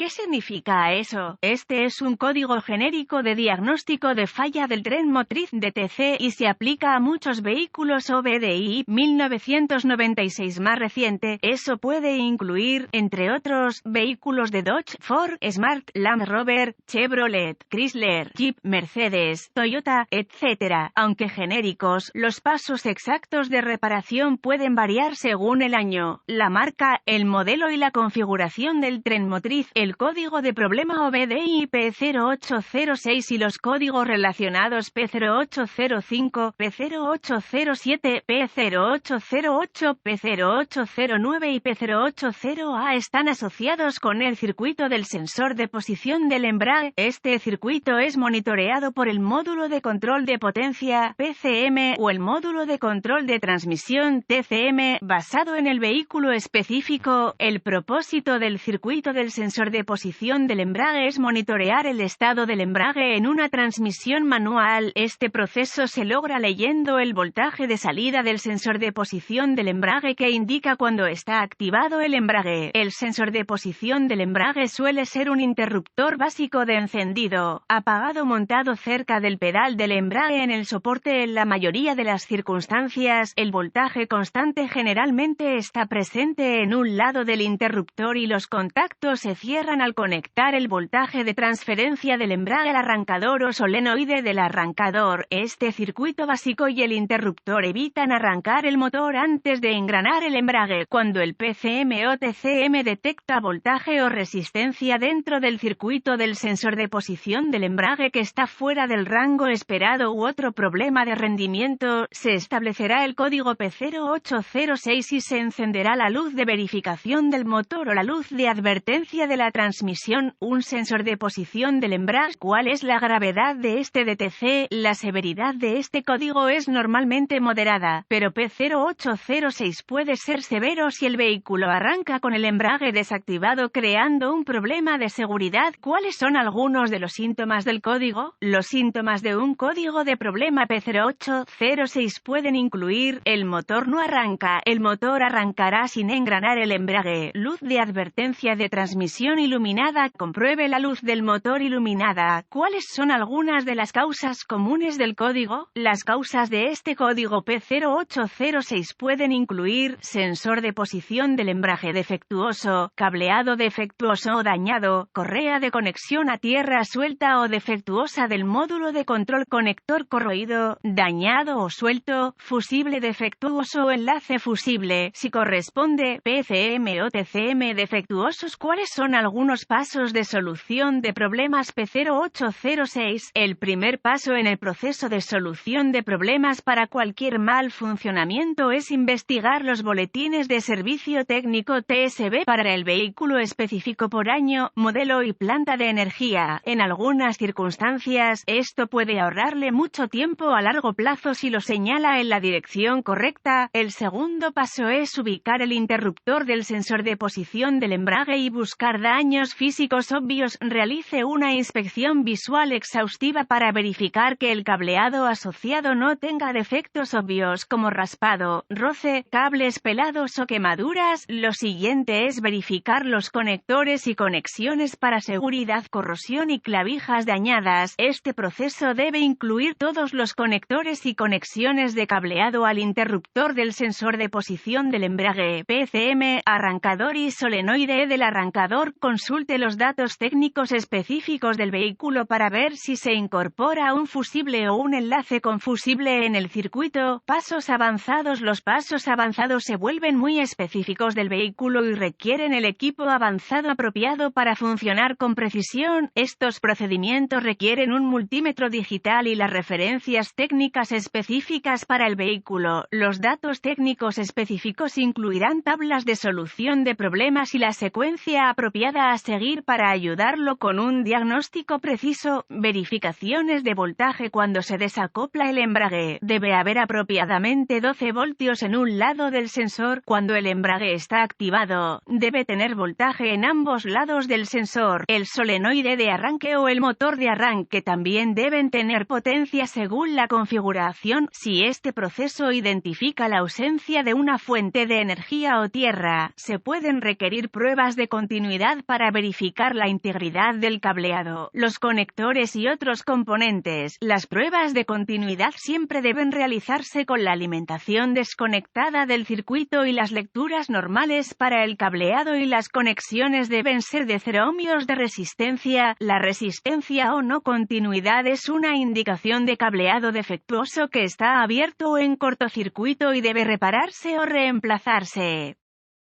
¿Qué significa eso? Este es un código genérico de diagnóstico de falla del tren motriz DTC y se aplica a muchos vehículos OBDI 1996 más reciente. Eso puede incluir, entre otros, vehículos de Dodge, Ford, Smart, Land Rover, Chevrolet, Chrysler, Jeep, Mercedes, Toyota, etc. Aunque genéricos, los pasos exactos de reparación pueden variar según el año, la marca, el modelo y la configuración del tren motriz. El código de problema OBDI P0806 y los códigos relacionados P0805, P0807, P0808, P0809 y P080A están asociados con el circuito del sensor de posición del embrague. Este circuito es monitoreado por el módulo de control de potencia PCM o el módulo de control de transmisión TCM basado en el vehículo específico. El propósito del circuito del sensor de posición del embrague es monitorear el estado del embrague en una transmisión manual. Este proceso se logra leyendo el voltaje de salida del sensor de posición del embrague que indica cuando está activado el embrague. El sensor de posición del embrague suele ser un interruptor básico de encendido, apagado montado cerca del pedal del embrague en el soporte. En la mayoría de las circunstancias, el voltaje constante generalmente está presente en un lado del interruptor y los contactos se cierran al conectar el voltaje de transferencia del embrague al arrancador o solenoide del arrancador. Este circuito básico y el interruptor evitan arrancar el motor antes de engranar el embrague. Cuando el PCM o TCM detecta voltaje o resistencia dentro del circuito del sensor de posición del embrague que está fuera del rango esperado u otro problema de rendimiento, se establecerá el código P0806 y se encenderá la luz de verificación del motor o la luz de advertencia de la transmisión. Un sensor de posición del embrague. ¿Cuál es la gravedad de este DTC? La severidad de este código es normalmente moderada, pero P0806 puede ser severo si el vehículo arranca con el embrague desactivado creando un problema de seguridad. ¿Cuáles son algunos de los síntomas del código? Los síntomas de un código de problema P0806 pueden incluir: el motor no arranca, el motor arrancará sin engranar el embrague, luz de advertencia de transmisión iluminada, compruebe la luz del motor iluminada. ¿Cuáles son algunas de las causas comunes del código? Las causas de este código P0806 pueden incluir: sensor de posición del embrague defectuoso, cableado defectuoso o dañado, correa de conexión a tierra suelta o defectuosa del módulo de control, conector corroído, dañado o suelto, fusible defectuoso o enlace fusible, si corresponde, PCM o TCM defectuosos. ¿Cuáles son algunos pasos de solución de problemas P0806? El primer paso en el proceso de solución de problemas para cualquier mal funcionamiento es investigar los boletines de servicio técnico TSB para el vehículo específico por año, modelo y planta de energía. En algunas circunstancias, esto puede ahorrarle mucho tiempo a largo plazo si lo señala en la dirección correcta. El segundo paso es ubicar el interruptor del sensor de posición del embrague y buscar daños físicos obvios. Realice una inspección visual exhaustiva para verificar que el cableado asociado no tenga defectos obvios como raspado, roce, cables pelados o quemaduras. Lo siguiente es verificar los conectores y conexiones para seguridad, corrosión y clavijas dañadas. Este proceso debe incluir todos los conectores y conexiones de cableado al interruptor del sensor de posición del embrague, PCM, arrancador y solenoide del arrancador. Consulte los datos técnicos específicos del vehículo para ver si se incorpora un fusible o un enlace con fusible en el circuito. Pasos avanzados. Los pasos avanzados se vuelven muy específicos del vehículo y requieren el equipo avanzado apropiado para funcionar con precisión. Estos procedimientos requieren un multímetro digital y las referencias técnicas específicas para el vehículo. Los datos técnicos específicos incluirán tablas de solución de problemas y la secuencia apropiada a seguir para ayudarlo con un diagnóstico preciso. Verificaciones de voltaje. Cuando se desacopla el embrague, debe haber apropiadamente 12 voltios en un lado del sensor. Cuando el embrague está activado, debe tener voltaje en ambos lados del sensor. El solenoide de arranque o el motor de arranque también deben tener potencia según la configuración. Si este proceso identifica la ausencia de una fuente de energía o tierra, se pueden requerir pruebas de continuidad para verificar la integridad del cableado, los conectores y otros componentes. Las pruebas de continuidad siempre deben realizarse con la alimentación desconectada del circuito y las lecturas normales para el cableado, y las conexiones deben ser de 0 ohmios de resistencia. La resistencia o no continuidad es una indicación de cableado defectuoso que está abierto o en cortocircuito y debe repararse o reemplazarse.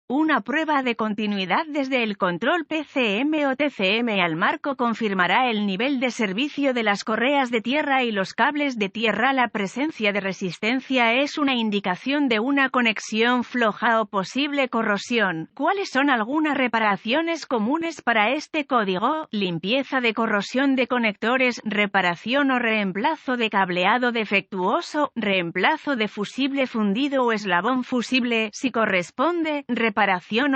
Una prueba de continuidad desde el control PCM o TCM al marco confirmará el nivel de servicio de las correas de tierra y los cables de tierra. La presencia de resistencia es una indicación de una conexión floja o posible corrosión. ¿Cuáles son algunas reparaciones comunes para este código? Limpieza de corrosión de conectores, reparación o reemplazo de cableado defectuoso, reemplazo de fusible fundido o eslabón fusible, si corresponde, reparación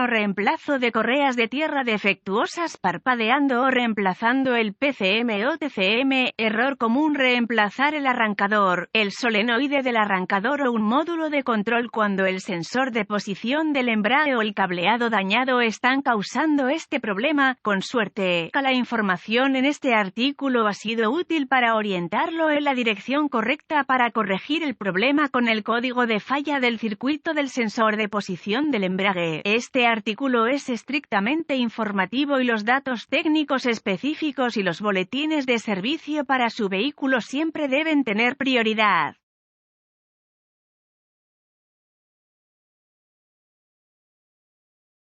o reemplazo de correas de tierra defectuosas, parpadeando o reemplazando el PCM o TCM. Error común: reemplazar el arrancador, el solenoide del arrancador o un módulo de control cuando el sensor de posición del embrague o el cableado dañado están causando este problema. Con suerte, la información en este artículo ha sido útil para orientarlo en la dirección correcta para corregir el problema con el código de falla del circuito del sensor de posición del embrague. Este artículo es estrictamente informativo y los datos técnicos específicos y los boletines de servicio para su vehículo siempre deben tener prioridad.